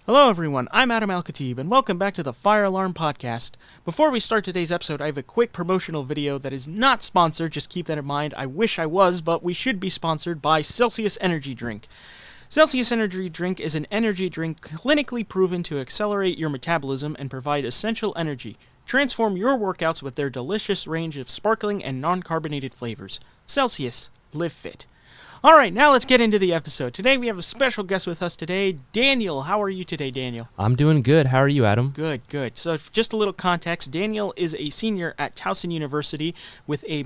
Hello everyone, I'm Adam Al-Khatib, and welcome back to the Fire Alarm Podcast. Before we start today's episode, I have a quick promotional video that is not sponsored, just keep that in mind. I wish I was, but we should be sponsored by Celsius Energy Drink. Celsius Energy Drink is an energy drink clinically proven to accelerate your metabolism and provide essential energy. Transform your workouts with their delicious range of sparkling and non-carbonated flavors. Celsius, live fit. Alright, now let's get into the episode. Today we have a special guest with us today, Daniel. How are you today, Daniel? I'm doing good. How are you, Adam? Good, good. So just a little context, Daniel is a senior at Towson University with a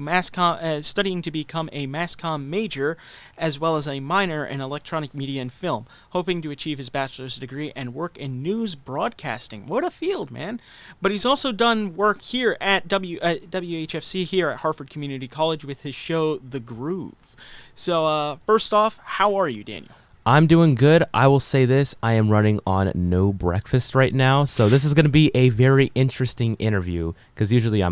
studying to become a mass comm major as well as a minor in electronic media and film, hoping to achieve his bachelor's degree and work in news broadcasting. What a field, man. But he's also done work here at WHFC here at Hartford Community College with his show, The Groove. So, first off, how are you, Daniel? I'm doing good. I will say this. I am running on no breakfast right now, so this is going to be a very interesting interview because usually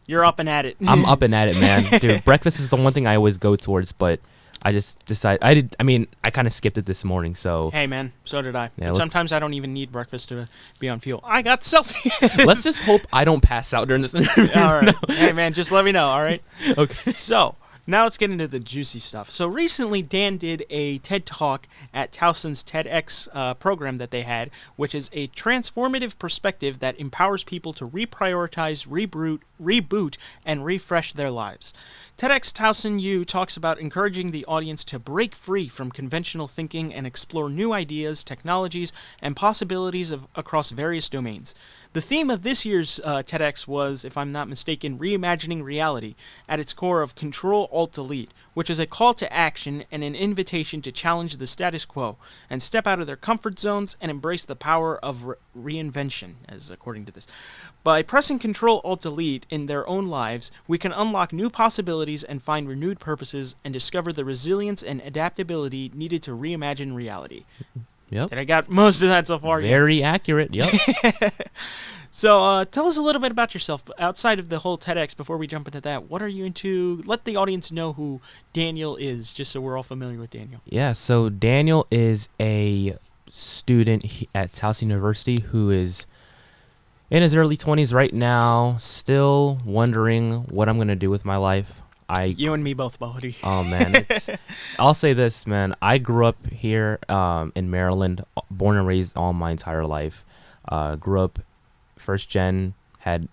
You're up and at it. I'm up and at it, man. Dude, breakfast is the one thing I always go towards, but I just decided I kind of skipped it this morning, so. Hey, man, so did I. Yeah, and sometimes I don't even need breakfast to be on fuel. I got Celsius. Let's just hope I don't pass out during this interview. All right. No. Hey, man, just let me know, all right? Okay. So, now let's get into the juicy stuff. So recently, Dan did a TED Talk at Towson's TEDx program that they had, which is a transformative perspective that empowers people to reprioritize, reboot, and refresh their lives. TEDx Towson U talks about encouraging the audience to break free from conventional thinking and explore new ideas, technologies, and possibilities across various domains. The theme of this year's TEDx was, if I'm not mistaken, reimagining reality, at its core of Control-Alt-Delete, which is a call to action and an invitation to challenge the status quo and step out of their comfort zones and embrace the power of reinvention, as according to this. By pressing Control-Alt-Delete in their own lives, we can unlock new possibilities and find renewed purposes and discover the resilience and adaptability needed to reimagine reality. Yep. Did I got most of that so far? Very accurate. Yep. So tell us a little bit about yourself outside of the whole TEDx. Before we jump into that, what are you into? Let the audience know who Daniel is, just so we're all familiar with Daniel. Yeah, so Daniel is a student at Towson University who is in his early 20s right now, still wondering what I'm going to do with my life. You and me both, buddy. Oh, man. I'll say this, man. I grew up here in Maryland, born and raised all my entire life. Grew up first gen, had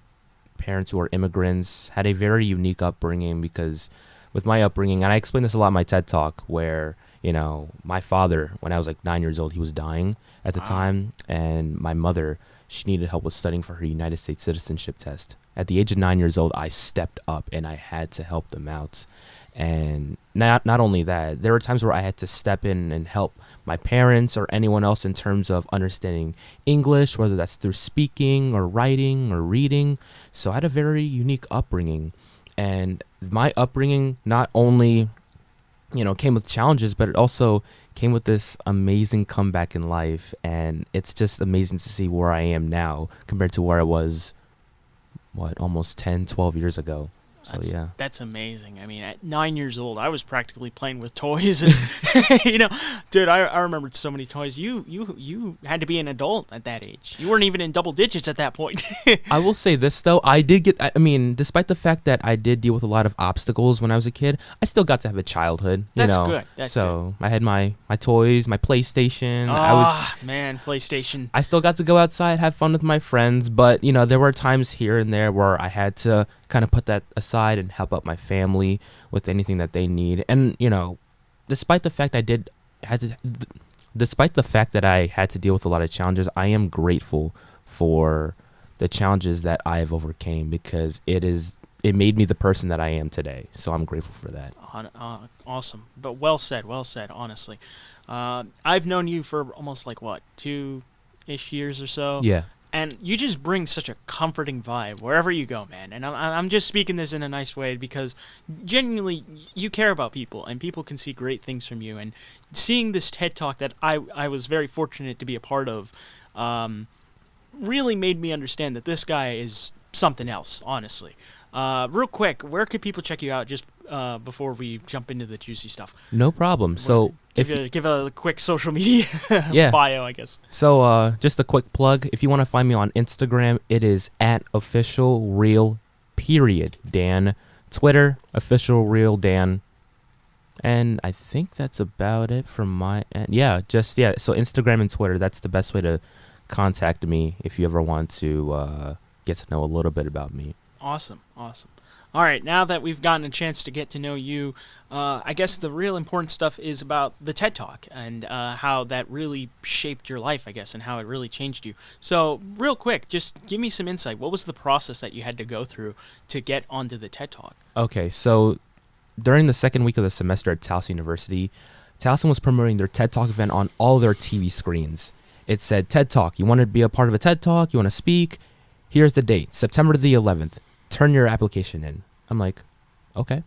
parents who were immigrants, had a very unique upbringing because with my upbringing, and I explain this a lot in my TED Talk, where, you know, my father, when I was like 9 years old, he was dying at the time, and my mother, she needed help with studying for her United States citizenship test. At the age of 9 years old, I stepped up and I had to help them out. And not only that, there were times where I had to step in and help my parents or anyone else in terms of understanding English, whether that's through speaking or writing or reading. So I had a very unique upbringing. And my upbringing not only, you know, came with challenges, but it also came with this amazing comeback in life. And it's just amazing to see where I am now compared to where I was, almost 10, 12 years ago. So, that's amazing. I mean, at 9 years old, I was practically playing with toys, and you know, dude, I remembered so many toys. You had to be an adult at that age. You weren't even in double digits at that point. I will say this though, despite the fact that I did deal with a lot of obstacles when I was a kid, I still got to have a childhood. That's good. That's good. I had my toys, my PlayStation. PlayStation. I still got to go outside, have fun with my friends, but you know, there were times here and there where I had to kind of put that aside and help out my family with anything that they need. And you know, despite the fact that I had to deal with a lot of challenges, I am grateful for the challenges that I've overcame because it made me the person that I am today. So I'm grateful for that. Awesome. But well said, honestly. I've known you for almost 2-ish years or so. Yeah. And you just bring such a comforting vibe wherever you go, man. And I'm just speaking this in a nice way because genuinely you care about people and people can see great things from you. And seeing this TED Talk that I was very fortunate to be a part of really made me understand that this guy is something else, honestly. Real quick, where could people check you out just before we jump into the juicy stuff? No problem. So Give a quick social media Yeah. bio, I guess. So just a quick plug. If you want to find me on Instagram, it is at @officialreal.Dan. Twitter, officialrealdan. And I think that's about it from my end. Yeah. So Instagram and Twitter, that's the best way to contact me if you ever want to get to know a little bit about me. Awesome. All right, now that we've gotten a chance to get to know you, I guess the real important stuff is about the TED Talk and how that really shaped your life, I guess, and how it really changed you. So, real quick, just give me some insight. What was the process that you had to go through to get onto the TED Talk? Okay, so during the second week of the semester at Towson University, Towson was promoting their TED Talk event on all their TV screens. It said, TED Talk, you want to be a part of a TED Talk? You want to speak? Here's the date, September the 11th. Turn your application in. I'm like, okay.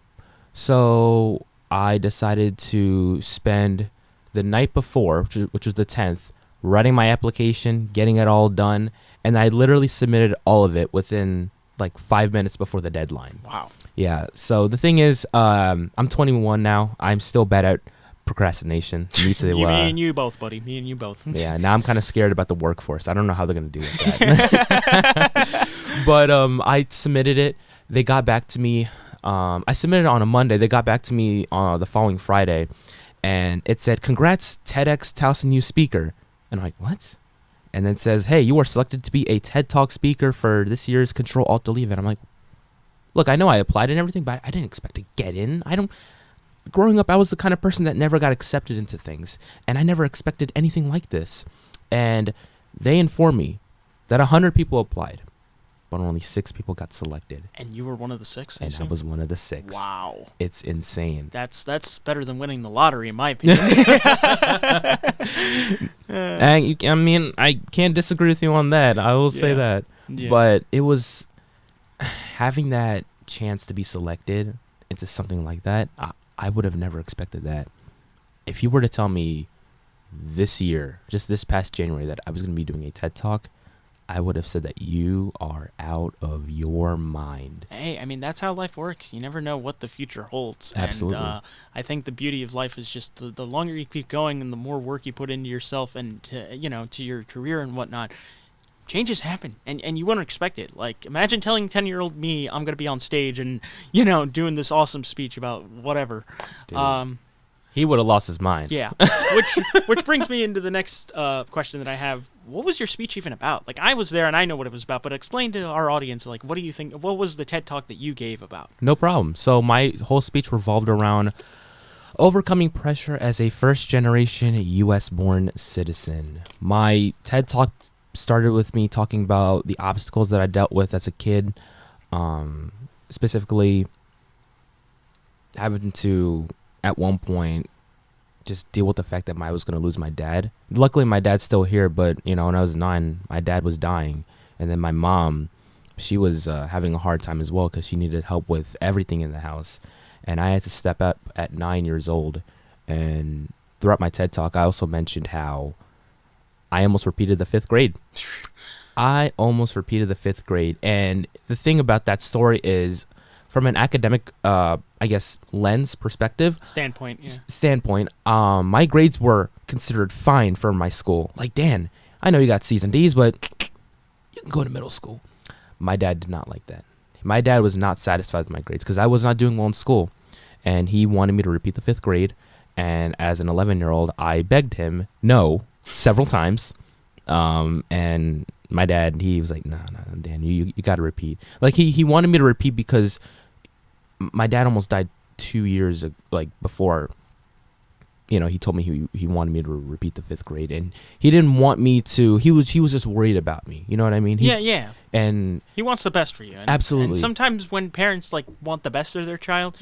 So I decided to spend the night before, which was the 10th, writing my application, getting it all done, and I literally submitted all of it within like 5 minutes before the deadline. Wow. Yeah. So the thing is, I'm 21 now. I'm still bad at procrastination. Need to, me and you both, buddy. Me and you both. Yeah. Now I'm kind of scared about the workforce. I don't know how they're gonna do with that. But I submitted it. They got back to me. I submitted it on a Monday. They got back to me the following Friday, and it said, "Congrats, TEDx Towson U speaker." And I'm like, "What?" And then it says, "Hey, you are selected to be a TED Talk speaker for this year's Control Alt Delete event." I'm like, "Look, I know I applied and everything, but I didn't expect to get in. Growing up, I was the kind of person that never got accepted into things, and I never expected anything like this." And they informed me that 100 people applied, but only 6 people got selected. And you were one of the 6? And I was one of the 6. Wow. It's insane. That's better than winning the lottery, in my opinion. I mean, I can't disagree with you on that. I will say that. Yeah. But it was having that chance to be selected into something like that. I would have never expected that. If you were to tell me this year, just this past January, that I was going to be doing a TED Talk, I would have said that you are out of your mind. Hey, I mean, that's how life works. You never know what the future holds. Absolutely. And I think the beauty of life is just the longer you keep going and the more work you put into yourself and to your career and whatnot, changes happen. And you wouldn't expect it. Like, imagine telling 10-year-old me I'm going to be on stage and, doing this awesome speech about whatever. Dude. He would have lost his mind. Yeah, which brings me into the next question that I have. What was your speech even about? Like, I was there and I know what it was about, but explain to our audience, like, what do you think? What was the TED Talk that you gave about? No problem. So my whole speech revolved around overcoming pressure as a first-generation U.S.-born citizen. My TED Talk started with me talking about the obstacles that I dealt with as a kid, specifically having to, at one point, just deal with the fact that I was going to lose my dad. Luckily, my dad's still here, but, when I was 9, my dad was dying. And then my mom, she was having a hard time as well because she needed help with everything in the house. And I had to step up at 9 years old. And throughout my TED Talk, I also mentioned how I almost repeated the 5th grade. I almost repeated the 5th grade. And the thing about that story is, from an academic, lens perspective. Standpoint, yeah. My grades were considered fine for my school. Like, Dan, I know you got C's and D's, but you can go to middle school. My dad did not like that. My dad was not satisfied with my grades because I was not doing well in school. And he wanted me to repeat the 5th grade. And as an 11-year-old, I begged him no several times. And my dad, he was like, no, Dan, you got to repeat. Like, he wanted me to repeat because my dad almost died 2 years before. He told me he wanted me to repeat the 5th grade, and he didn't want me to. He was just worried about me. You know what I mean? Yeah. And he wants the best for you. Absolutely. And sometimes when parents want the best of their child,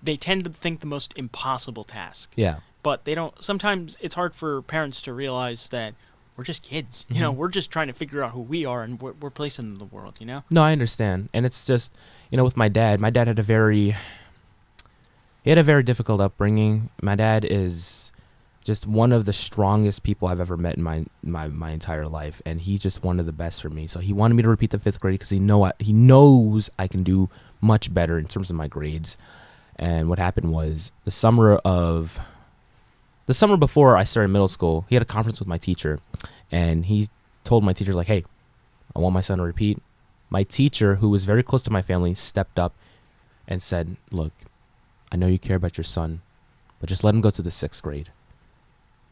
they tend to think the most impossible task. Yeah. But they don't. Sometimes it's hard for parents to realize that we're just kids. Mm-hmm. We're just trying to figure out who we are and we're placing in the world. No, I understand, and it's just with my dad. My dad had a very difficult upbringing. My dad is just one of the strongest people I've ever met in my entire life, and he's just one of the best for me. So he wanted me to repeat the 5th grade because he knows I can do much better in terms of my grades. And what happened was the summer of the summer before I started middle school, he had a conference with my teacher, and he told my teacher, like, hey, I want my son to repeat. My teacher, who was very close to my family, stepped up and said, look, I know you care about your son, but just let him go to the 6th grade.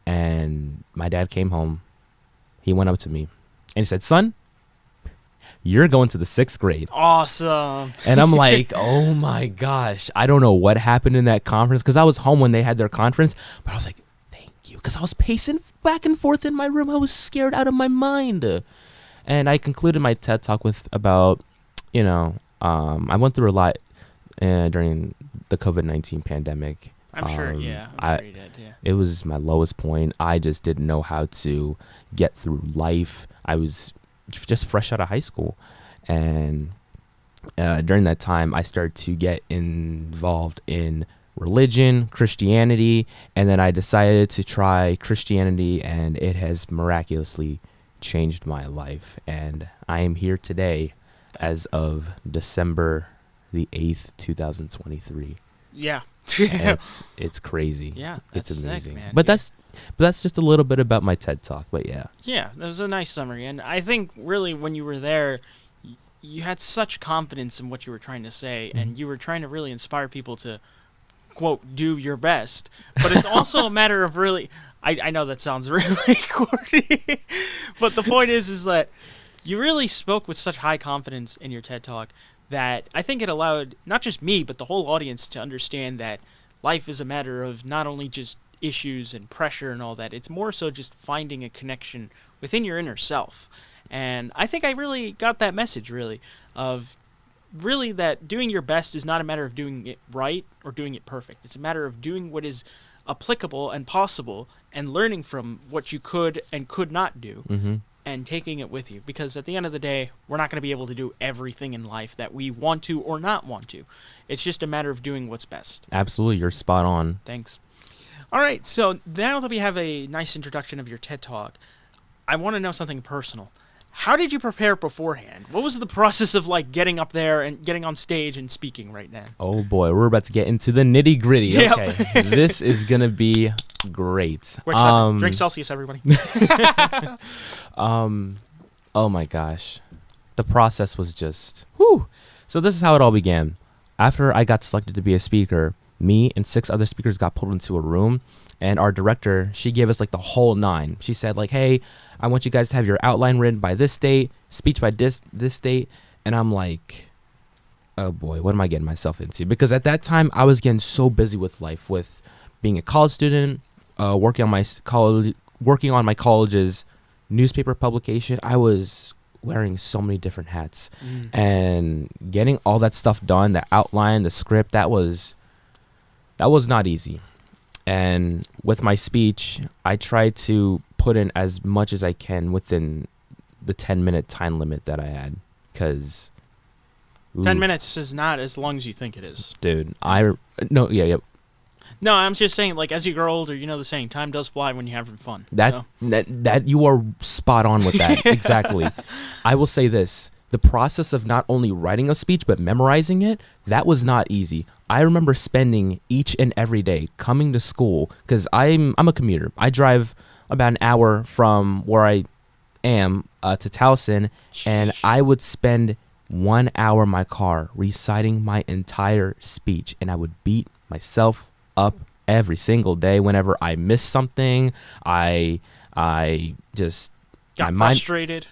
And my dad came home. He went up to me and he said, son, you're going to the 6th grade. Awesome. And I'm like, oh my gosh. I don't know what happened in that conference, because I was home when they had their conference, but I was like, thank you. Because I was pacing back and forth in my room. I was scared out of my mind. And I concluded my TED Talk with about, I went through a lot during the COVID-19 pandemic. I'm sure, yeah. I'm sure you did, yeah. It was my lowest point. I just didn't know how to get through life. I was just fresh out of high school. And during that time, I started to get involved in religion, Christianity, and then I decided to try Christianity, and it has miraculously changed my life. And I am here today as of December the 8th, 2023. Yeah. It's crazy. Yeah, it's that's amazing. Sick, man. But that's just a little bit about my TED Talk. But yeah. Yeah, that was a nice summary. And I think really when you were there, you had such confidence in what you were trying to say, and you were trying to really inspire people to, quote, do your best. But it's also a matter of really, I know that sounds really corny, but the point is that you really spoke with such high confidence in your TED Talk that I think it allowed not just me, but the whole audience to understand that life is a matter of not only just issues and pressure and all that, it's more so just finding a connection within your inner self. And I think I really got that message, really, of really that doing your best is not a matter of doing it right or doing it perfect. It's a matter of doing what is applicable and possible and learning from what you could and could not do. Mm-hmm. And taking it with you, because at the end of the day, we're not going to be able to do everything in life that we want to or not want to. It's just a matter of doing what's best. Absolutely. You're spot on. Thanks. All right. So now that we have a nice introduction of your TED Talk, I want to know something personal. How did you prepare beforehand? What was the process of like getting up there and getting on stage and speaking right now? Oh boy, we're about to get into the nitty gritty. Yep. Okay. This is going to be great. Quick second. Drink Celsius, everybody. Oh my gosh. The process was just, whew. So this is how it all began. After I got selected to be a speaker, me and 6 other speakers got pulled into a room, and our director, she gave us like the whole 9. She said like, hey, I want you guys to have your outline written by this date, speech by this date. And I'm like, oh boy, what am I getting myself into? Because at that time I was getting so busy with life, with being a college student, working on my college's newspaper publication. I was wearing so many different hats, and getting all that stuff done, the outline, the script, that was not easy. And with my speech, I tried to put in as much as I can within the 10-minute time limit that I had, because 10 minutes is not as long as you think it is. Dude, No, I'm just saying, like, as you grow older, you know the saying, time does fly when you're having fun. That you are spot on with that. Exactly. I will say this. The process of not only writing a speech, but memorizing it, that was not easy. I remember spending each and every day coming to school, because I'm a commuter. I drive about an hour from where I am to Towson, and I would spend 1 hour in my car reciting my entire speech, and I would beat myself up every single day. Whenever I missed something, I just got frustrated,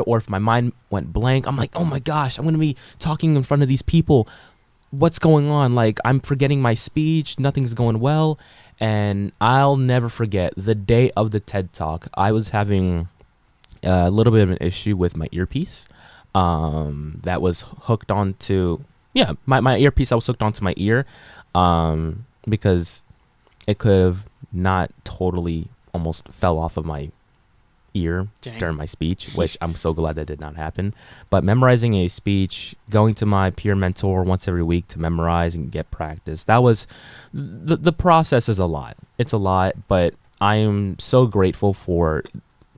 or if my mind went blank, I'm like, oh my gosh, I'm gonna be talking in front of these people, what's going on? Like, I'm forgetting my speech, nothing's going well. And I'll never forget the day of the TED Talk. I was having a little bit of an issue with my earpiece that was hooked onto my earpiece. I was hooked onto my ear because it could have not totally almost fell off of my ear during my speech, which I'm so glad that did not happen. But memorizing a speech, going to my peer mentor once every week to memorize and get practice, that was the process is a lot. It's a lot, but I am so grateful for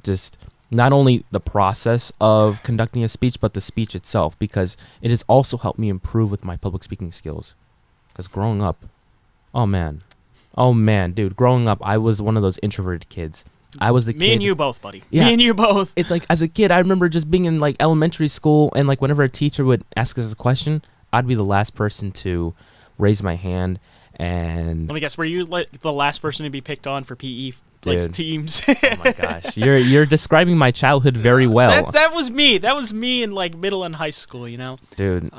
just not only the process of conducting a speech, but the speech itself, because it has also helped me improve with my public speaking skills. Because growing up, oh man, Oh man, dude, growing up, I was one of those introverted kids. I was the kid. Me and you both, buddy. Yeah. Me and you both. It's like, as a kid, I remember just being in like elementary school, and like whenever a teacher would ask us a question, I'd be the last person to raise my hand. And Let me guess, were you like the last person to be picked on for PE like Dude. teams? oh my gosh, you're describing my childhood very well, That was me. That was me in like middle and high school, you know. dude.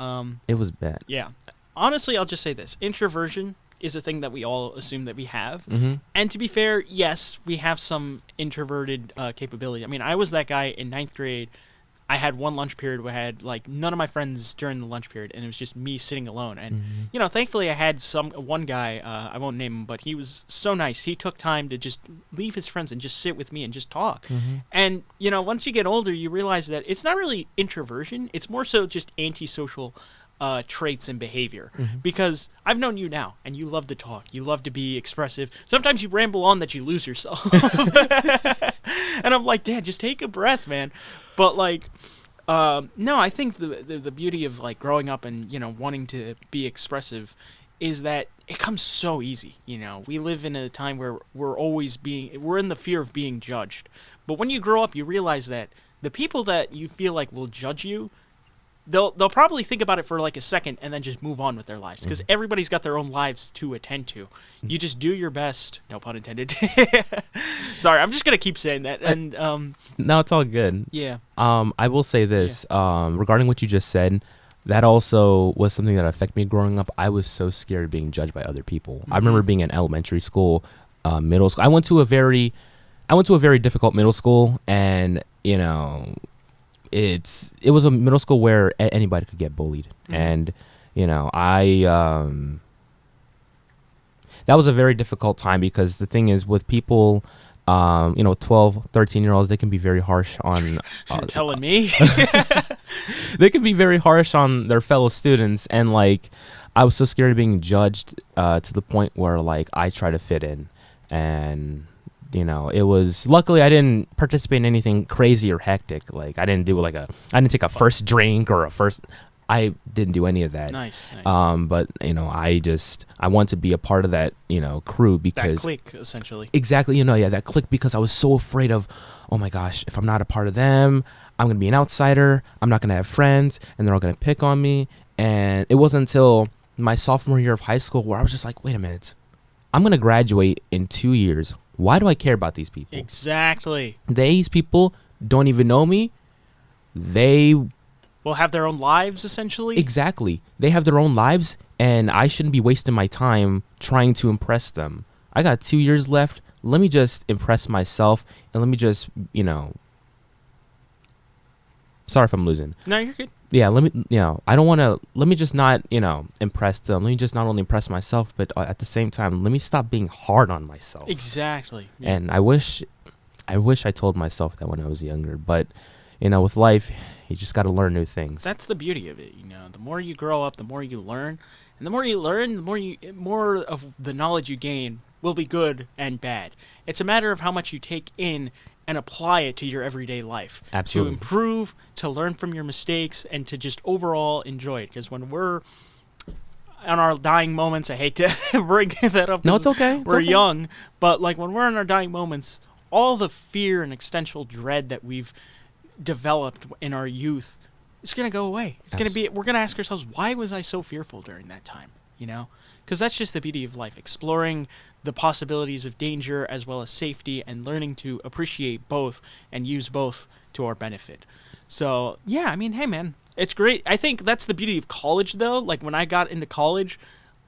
It was bad. Yeah. Honestly, I'll just say this. Introversion is a thing that we all assume that we have. Mm-hmm. And to be fair, yes, we have some introverted capability. I mean, I was that guy in ninth grade. I had one lunch period where I had like none of my friends during the lunch period, and it was just me sitting alone. And you know, thankfully, I had one guy. I won't name him, but he was so nice. He took time to just leave his friends and just sit with me and just talk. And you know, once you get older, you realize that it's not really introversion. It's more so just antisocial traits and behavior. Because I've known you now, and you love to talk. You love to be expressive. Sometimes you ramble on that you lose yourself. And I'm like, Dad, just take a breath, man. But like, no, I think the beauty of like growing up and, you know, wanting to be expressive is that it comes so easy. You know, we live in a time where we're in the fear of being judged. But when you grow up, you realize that the people that you feel like will judge you, they'll probably think about it for like a second and then just move on with their lives, because everybody's got their own lives to attend to. You just do your best. No pun intended. Sorry, I'm just gonna keep saying that. And No, it's all good. yeah. I will say this, regarding what you just said, that also was something that affected me growing up. I was so scared of being judged by other people. I remember being in elementary school, middle school. I went to a very difficult middle school, and you know, it was a middle school where anybody could get bullied, and you know, that was a very difficult time, because the thing is with people, you know, 12, 13-year-olds, they can be very harsh on You're telling me. they can be very harsh on their fellow students, and like I was so scared of being judged to the point where like I try to fit in, and you know, it was, luckily I didn't participate in anything crazy or hectic. Like I didn't take a first drink or I didn't do any of that. Nice. But you know, I want to be a part of that, you know, crew, because that clique, essentially. Exactly, you know, yeah, that clique, because I was so afraid of, oh my gosh, if I'm not a part of them, I'm gonna be an outsider. I'm not gonna have friends, and they're all gonna pick on me. And it wasn't until my sophomore year of high school where I was just like, wait a minute, I'm gonna graduate in 2 years. Why do I care about these people? Exactly. These people don't even know me. They will have their own lives, essentially. Exactly. They have their own lives, and I shouldn't be wasting my time trying to impress them. I got 2 years left. Let me just impress myself, and let me just, you know, sorry if I'm losing. No, you're good. Yeah, let me just not, you know, impress them. Let me just not only impress myself, but at the same time, let me stop being hard on myself. Exactly. Yeah. And I wish I told myself that when I was younger, but you know, with life, you just got to learn new things. That's the beauty of it, you know. The more you grow up, the more you learn, and the more you learn, the more of the knowledge you gain will be good and bad. It's a matter of how much you take in and apply it to your everyday life. Absolutely. To improve, to learn from your mistakes, and to just overall enjoy it. Because when we're on our dying moments, I hate to bring that up. No, it's okay. We're young, but like when we're in our dying moments, all the fear and existential dread that we've developed in our youth, it's going to go away. It's going to be, we're going to ask ourselves, why was I so fearful during that time? You know? Because that's just the beauty of life, exploring the possibilities of danger as well as safety, and learning to appreciate both and use both to our benefit. So, yeah, I mean, hey, man, it's great. I think that's the beauty of college, though. Like, when I got into college,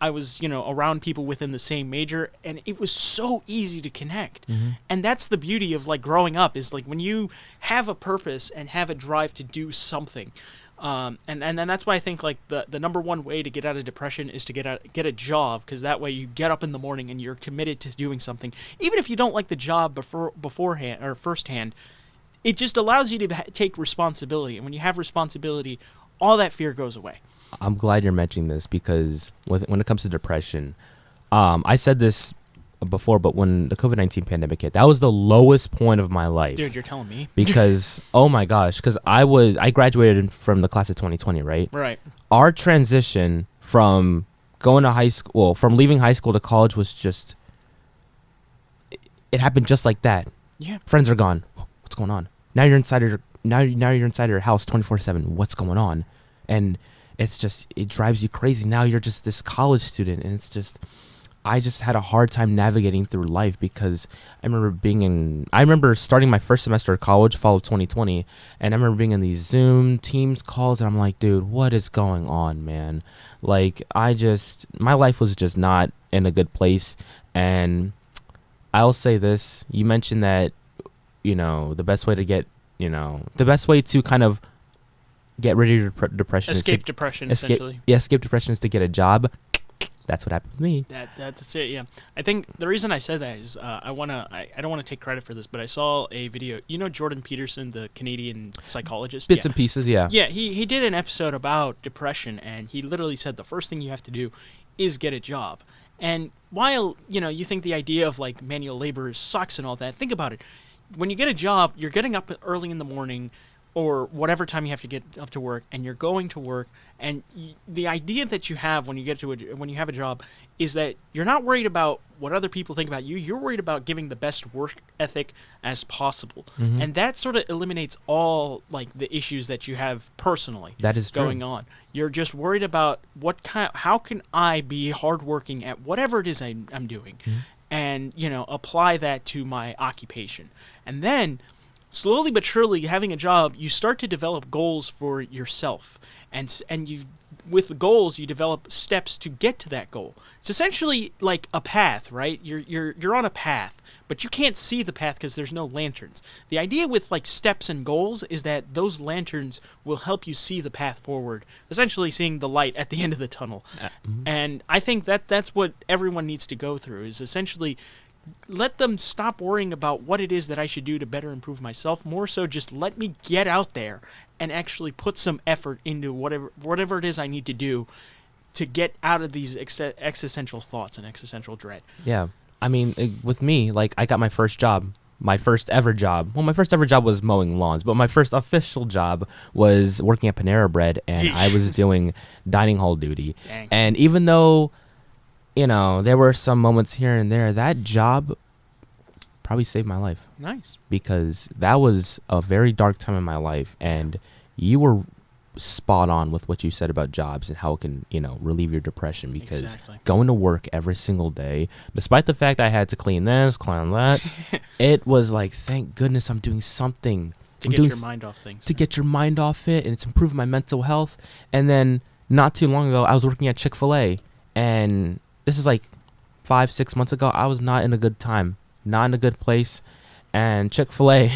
I was, you know, around people within the same major, and it was so easy to connect. And that's the beauty of, like, growing up, is, like, when you have a purpose and have a drive to do something. And then that's why I think like the number one way to get out of depression is to get a job, because that way you get up in the morning and you're committed to doing something, even if you don't like the job beforehand or firsthand. It just allows you to take responsibility, and when you have responsibility, all that fear goes away. I'm glad you're mentioning this, because when it comes to depression, I said this before, but when the COVID-19 pandemic hit, that was the lowest point of my life. Dude, you're telling me. Because, oh my gosh, because I graduated from the class of 2020, right? Right. Our transition from going to high school, from leaving high school to college was just it happened just like that. Yeah. Friends are gone. What's going on? Now you're inside you're inside your house 24/7. What's going on? And it's just, it drives you crazy. Now you're just this college student, and it's just, I just had a hard time navigating through life because I remember starting my first semester of college, fall of 2020, and I remember being in these Zoom Teams calls, and I'm like, dude, what is going on, man? Like, my life was just not in a good place. And I'll say this, you mentioned that, the best way to kind of get rid of your depression Escape depression, essentially. Escape depression is to get a job. That's what happened to me. That's it. Yeah, I think the reason I said that is I don't want to take credit for this, but I saw a video. Jordan Peterson, the Canadian psychologist. Bits and pieces, yeah. Yeah, he did an episode about depression, and he literally said the first thing you have to do is get a job. And while you think the idea of like manual labor sucks and all that, think about it. When you get a job, you're getting up early in the morning, or whatever time you have to get up to work, and you're going to work, and the idea that you have when you have a job is that you're not worried about what other people think about you. You're worried about giving the best work ethic as possible, and that sort of eliminates all like the issues that you have personally. That is going on. You're just worried about how can I be hardworking at whatever it is I'm doing, and apply that to my occupation, and then, slowly but surely, having a job, you start to develop goals for yourself, and with goals, you develop steps to get to that goal. It's essentially like a path, right? You're on a path, but you can't see the path because there's no lanterns. The idea with like steps and goals is that those lanterns will help you see the path forward, essentially seeing the light at the end of the tunnel. And I think that's what everyone needs to go through, is essentially let them stop worrying about what it is that I should do to better improve myself. More so, just let me get out there and actually put some effort into whatever it is I need to do to get out of these existential thoughts and existential dread. Yeah. I mean, with me, like, I got my first job. My first ever job. Well, my first ever job was mowing lawns, but my first official job was working at Panera Bread, and I was doing dining hall duty. Dang. And even though there were some moments here and there, that job probably saved my life. Nice. Because that was a very dark time in my life, and you were spot on with what you said about jobs and how it can, relieve your depression, because going to work every single day, despite the fact I had to clean this, clean that, it was like, thank goodness I'm doing something. To get your mind off things. To get your mind off it, and it's improved my mental health. And then not too long ago, I was working at Chick-fil-A, and this is like 5-6 months ago. I was not in a good time, not in a good place. And Chick-fil-A,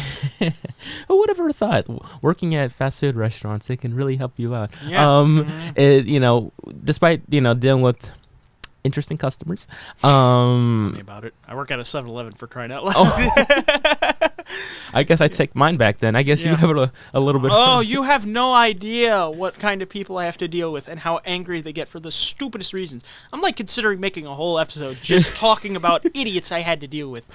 who would have ever thought working at fast food restaurants, it can really help you out. Yeah. Despite, dealing with interesting customers. Tell me about it. I work at a 7-Eleven, for crying out loud. I guess I take mine back then. I guess you have a little bit. Oh, you have no idea what kind of people I have to deal with and how angry they get for the stupidest reasons. I'm like considering making a whole episode just talking about idiots I had to deal with.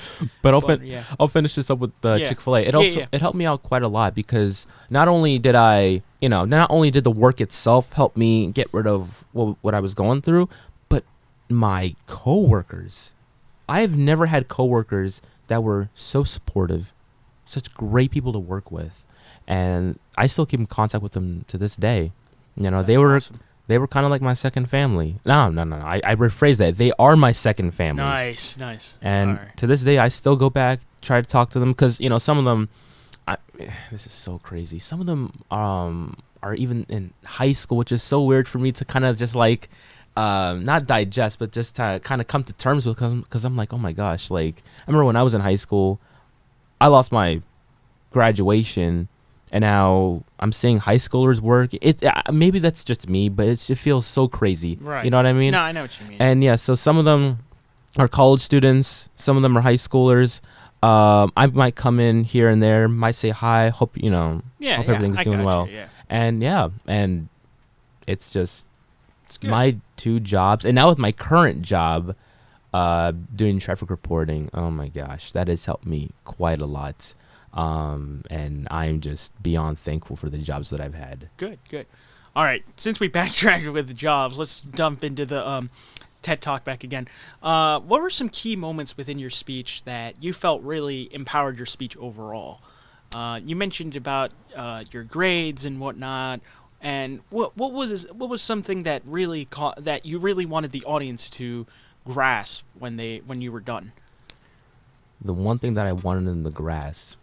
But I'll finish this up with Chick-fil-A. It helped me out quite a lot, because not only did the work itself help me get rid of what I was going through, but my coworkers. I have never had coworkers that were so supportive, such great people to work with, and I still keep in contact with them to this day. That's they were awesome. They were kind of like my second family. No. I rephrase that. They are my second family. Nice. And to this day, I still go back, try to talk to them, because some of them, this is so crazy. Some of them are even in high school, which is so weird for me to kind of just like not digest, but just to kind of come to terms with, because I'm like, oh my gosh, like, I remember when I was in high school, I lost my graduation, and now I'm seeing high schoolers work. Maybe that's just me, but it feels so crazy. Right. You know what I mean? No, I know what you mean. And yeah, so some of them are college students, some of them are high schoolers. I might come in here and there, might say hi, hope everything's doing well. And it's just my 2 jobs, and now with my current job, doing traffic reporting, oh my gosh, that has helped me quite a lot. And I'm just beyond thankful for the jobs that I've had. Good. All right, since we backtracked with the jobs, let's dump into the TED Talk back again. What were some key moments within your speech that you felt really empowered your speech overall? You mentioned about your grades and whatnot, and what was something that really that you really wanted the audience to grasp when you were done? The one thing that I wanted them to grasp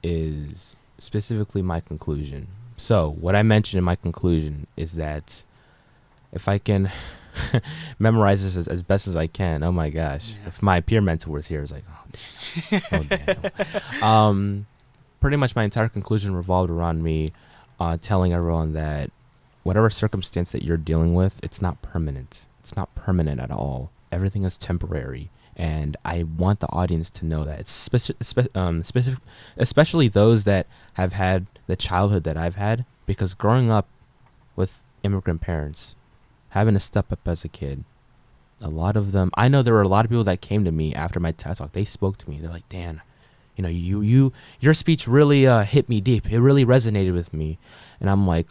is specifically my conclusion. So what I mentioned in my conclusion is that if I can memorize this as best as I can, oh my gosh, Yeah. if my peer mentor was here, it's like, oh damn, pretty much my entire conclusion revolved around me telling everyone that whatever circumstance that you're dealing with, it's not permanent. It's not permanent at all. Everything is temporary. And I want the audience to know that it's specific, especially those that have had the childhood that I've had, because growing up with immigrant parents, having to step up as a kid, a lot of them, I know there were a lot of people that came to me after my TED Talk. They spoke to me. They're like, Dan, you know, your speech really hit me deep. It really resonated with me. And I'm like,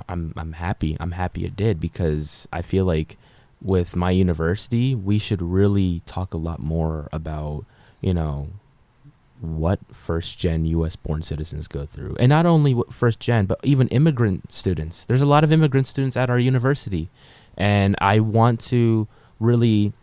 I'm happy. I'm happy it did, because I feel like with my university, we should really talk a lot more about, you know, what first-gen U.S.-born citizens go through. And not only first-gen, but even immigrant students. There's a lot of immigrant students at our university. And I want to really...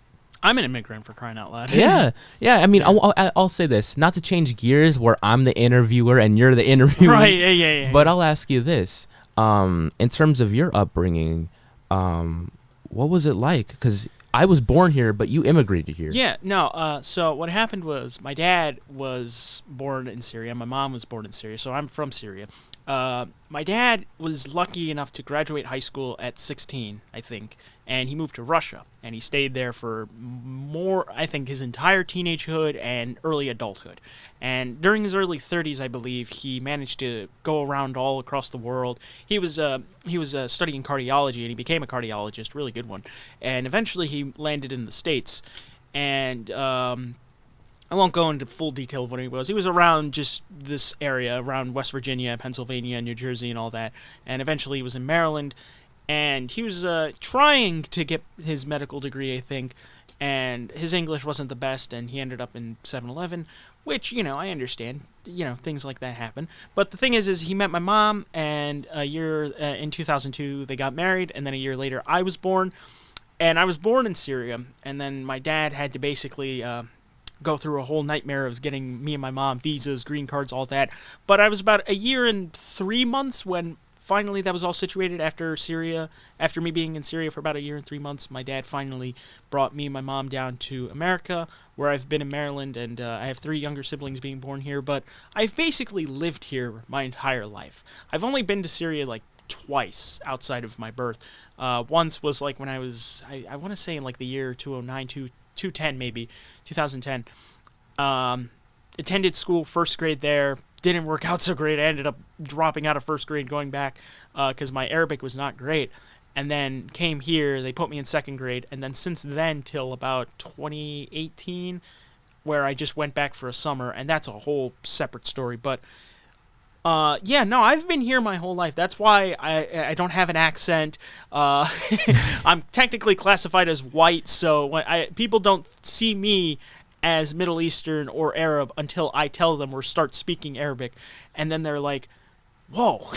I'm an immigrant, for crying out loud. Yeah. I mean, I'll say this, not to change gears where I'm the interviewer and you're the interviewer. Right, yeah. But I'll ask you this. In terms of your upbringing, what was it like? Because I was born here, but you immigrated here. Yeah, no. So what happened was my dad was born in Syria. My mom was born in Syria, so I'm from Syria. My dad was lucky enough to graduate high school at 16, I think, and he moved to Russia, and he stayed there for I think, his entire teenagehood and early adulthood. And during his early 30s, I believe, he managed to go around all across the world. He was studying cardiology, and he became a cardiologist, really good one. And eventually, he landed in the States, and I won't go into full detail of what he was. He was around just this area, around West Virginia, Pennsylvania, New Jersey, and all that. And eventually he was in Maryland, and he was trying to get his medical degree, I think, and his English wasn't the best, and he ended up in 7-Eleven, which, you know, I understand. You know, things like that happen. But the thing is he met my mom, and a year in 2002, they got married, and then a year later, I was born. And I was born in Syria, and then my dad had to basically... go through a whole nightmare of getting me and my mom visas, green cards, all that. But I was about a year and 3 months when finally that was all situated after Syria. After me being in Syria for about a year and 3 months, my dad finally brought me and my mom down to America, where I've been in Maryland, and I have 3 younger siblings being born here. But I've basically lived here my entire life. I've only been to Syria like twice outside of my birth. Once was like when I was, I want to say in like the year 2009, 2010 maybe, 2010. Attended school, first grade there. Didn't work out so great. I ended up dropping out of first grade, going back because my Arabic was not great. And then came here. They put me in second grade. And then since then till about 2018, where I just went back for a summer. And that's a whole separate story. But yeah, no, I've been here my whole life. That's why I don't have an accent. I'm technically classified as white, so when people don't see me as Middle Eastern or Arab until I tell them or start speaking Arabic, and then they're like, "Whoa!"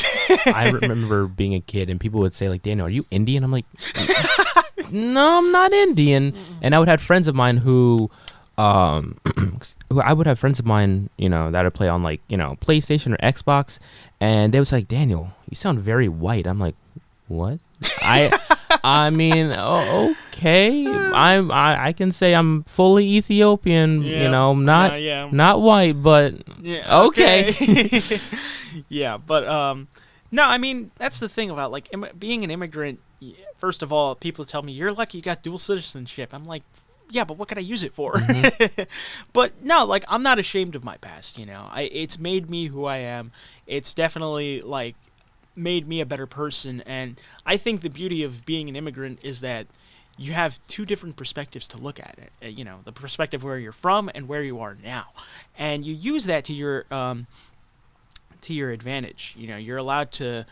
I remember being a kid, and people would say, like, "Daniel, are you Indian?" I'm like, "No, I'm not Indian." And I would have friends of mine who I would have friends of mine, you know, that would play on like, you know, PlayStation or Xbox, and they was like, "Daniel, you sound very white." I'm like, "What?" I mean, okay. I can say I'm fully Ethiopian, you know, not white, but yeah, okay. Yeah, but no, I mean, that's the thing about like being an immigrant. First of all, people tell me you're lucky you got dual citizenship. I'm like, yeah, but what can I use it for? Mm-hmm. But no, like, I'm not ashamed of my past, you know. It's made me who I am. It's definitely, like, made me a better person. And I think the beauty of being an immigrant is that you have 2 different perspectives to look at it. You know, the perspective where you're from and where you are now. And you use that to your advantage. You know, you're allowed to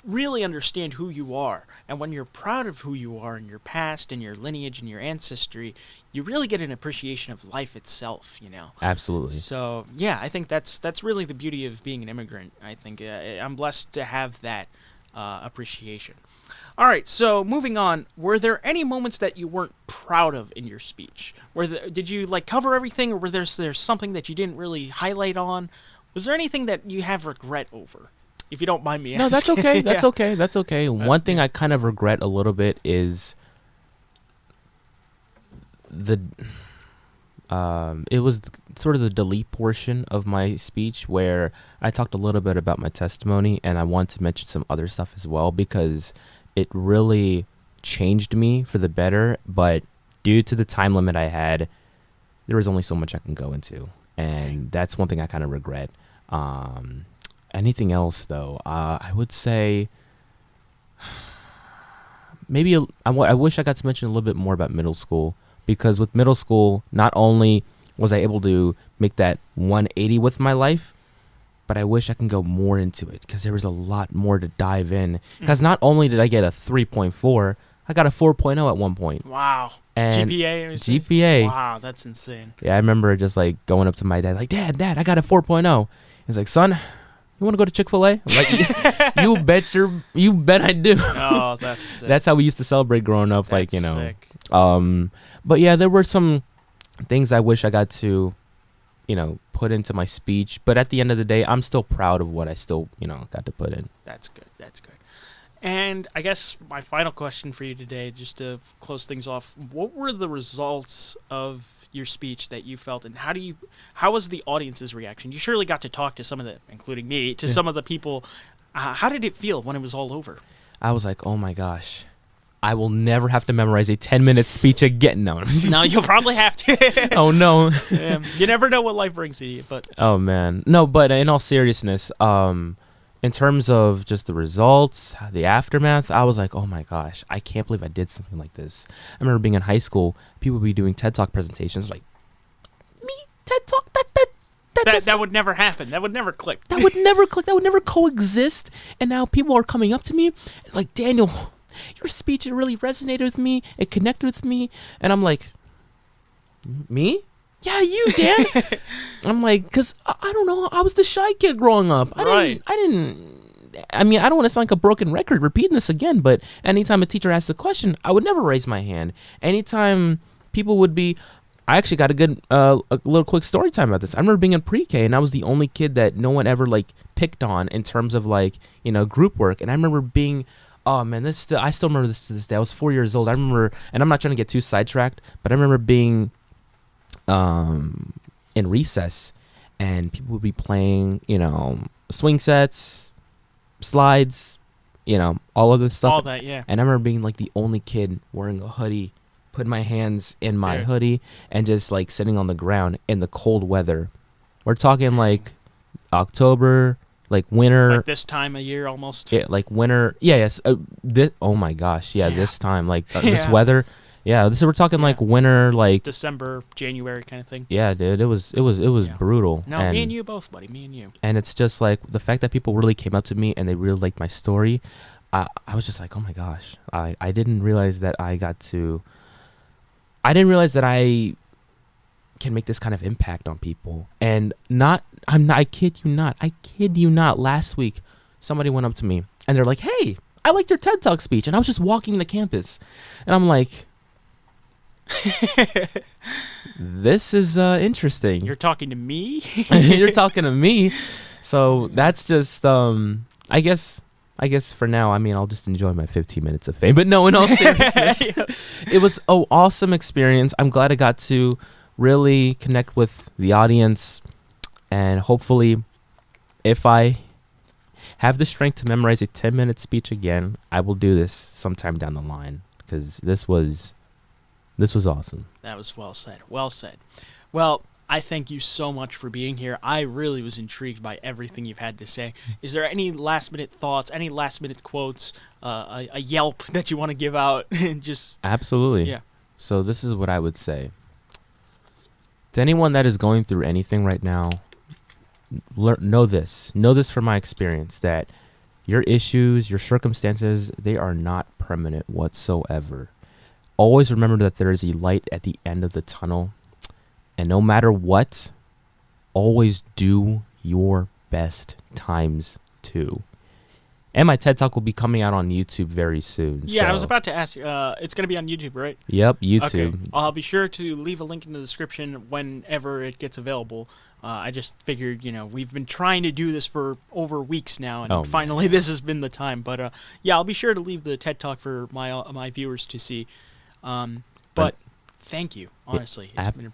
really understand who you are. And when you're proud of who you are and your past and your lineage and your ancestry, you really get an appreciation of life itself, you know. Absolutely. So, yeah, I think that's really the beauty of being an immigrant. I think I'm blessed to have that appreciation. All right, so moving on, were there any moments that you weren't proud of in your speech? Did you like cover everything, or there's something that you didn't really highlight on? Was there anything that you have regret over? If you don't mind me asking. No, that's okay. That's Yeah. okay. That's okay. One thing I kind of regret a little bit is the it was sort of the delete portion of my speech where I talked a little bit about my testimony, and I wanted to mention some other stuff as well because it really changed me for the better. But due to the time limit I had, there was only so much I can go into, and that's one thing I kind of regret. Anything else though? I would say maybe I wish I got to mention a little bit more about middle school, because with middle school, not only was I able to make that 180 with my life, but I wish I can go more into it because there was a lot more to dive in. Because not only did I get a 3.4, I got a 4.0 at one point. Wow. And GPA? GPA. Wow, that's insane. Yeah, I remember just like going up to my dad, like, Dad, I got a 4.0. He's like, son, you want to go to Chick-fil-A? I'm like, you bet I do. Oh, that's sick. That's how we used to celebrate growing up. That's like, you know, sick. But yeah, there were some things I wish I got to, you know, put into my speech. But at the end of the day, I'm still proud of what I still, you know, got to put in. That's good. That's good. And I guess my final question for you today, just to close things off, what were the results of your speech that you felt, and how was the audience's reaction? You surely got to talk to some of the, including me, to some of the people. How did it feel when it was all over? I was like, oh my gosh, I will never have to memorize a 10-minute speech again. No. No, you'll probably have to. Oh no. You never know what life brings to you, but Oh man. No, but in all seriousness, in terms of just the results, the aftermath, I was like, oh my gosh, I can't believe I did something like this. I remember being in high school, people would be doing TED Talk presentations, like, me, TED Talk, that would never happen. That would never click. that would never click, that would never coexist. And now people are coming up to me, like, Daniel, your speech, it really resonated with me, it connected with me. And I'm like, me? Yeah, you, Dan. I'm like, because I don't know, I was the shy kid growing up. I mean, I don't want to sound like a broken record repeating this again, but anytime a teacher asked a question, I would never raise my hand. Anytime people would be, I actually got a little quick story time about this. I remember being in pre-K, and I was the only kid that no one ever, like, picked on in terms of, like, you know, group work. And I remember being, oh man, I still remember this to this day. I was 4 years old. I remember, and I'm not trying to get too sidetracked, but I remember being in recess, and people would be playing, you know, swing sets, slides, you know, all of this stuff. All that, yeah. And I remember being like the only kid wearing a hoodie, putting my hands in my hoodie, and just like sitting on the ground in the cold weather. We're talking like October, like winter, Like this time of year almost. yeah, like winter. Yeah, yes. Oh my gosh, yeah, Yeah. this time, like this Yeah. weather. Yeah, we're talking like winter, like December, January kind of thing. yeah, dude. It was Yeah. brutal. No, and, me and you both, buddy. Me and you. and it's just like the fact that people really came up to me and they really liked my story. I was just like, oh my gosh, I didn't realize that I can make this kind of impact on people. And I kid you not, last week somebody went up to me and they're like, hey, I liked your TED Talk speech. And I was just walking the campus and I'm like, this is interesting. You're talking to me? You're talking to me. So that's just I guess for now, I mean, I'll just enjoy my 15 minutes of fame. But no, in all seriousness, it was an awesome experience. I'm glad I got to really connect with the audience, and hopefully if I have the strength to memorize a 10-minute speech again, I will do this sometime down the line, because this was awesome. That was well said. Well said. Well, I thank you so much for being here. I really was intrigued by everything you've had to say. Is there any last-minute thoughts, any last-minute quotes, a yelp that you want to give out? Just Absolutely. Yeah. So this is what I would say. To anyone that is going through anything right now, know this from my experience, that Your issues, your circumstances, they are not permanent whatsoever. Always remember that there is a light at the end of the tunnel. And no matter what, always do your best times two. And my TED Talk will be coming out on YouTube very soon. Yeah, so. I was about to ask. It's going to be on YouTube, right? Yep, YouTube. Okay. I'll be sure to leave a link in the description whenever it gets available. I just figured, we've been trying to do this for over weeks now, and finally this has been the time. But yeah, I'll be sure to leave the TED Talk for my viewers to see. But thank you, honestly. It's been a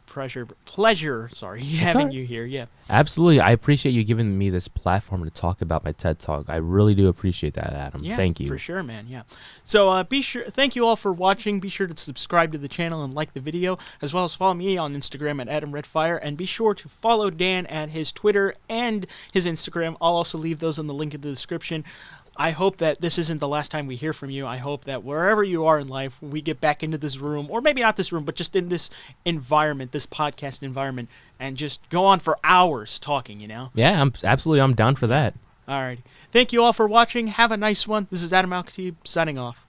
pleasure. Sorry, having you here. Yeah. Absolutely. I appreciate you giving me this platform to talk about my TED Talk. I really do appreciate that, Adam. Yeah, thank you. For sure, man. Yeah. So thank you all for watching. Be sure to subscribe to the channel and like the video, as well as follow me on Instagram at Adam Redfire, and be sure to follow Dan at his Twitter and his Instagram. I'll also leave those in the link in the description. I hope that this isn't the last time we hear from you. I hope that wherever you are in life, we get back into this room, or maybe not this room, but just in this environment, this podcast environment, and just go on for hours talking, Yeah, I'm down for that. All right. Thank you all for watching. Have a nice one. This is Adam Al-Khatib signing off.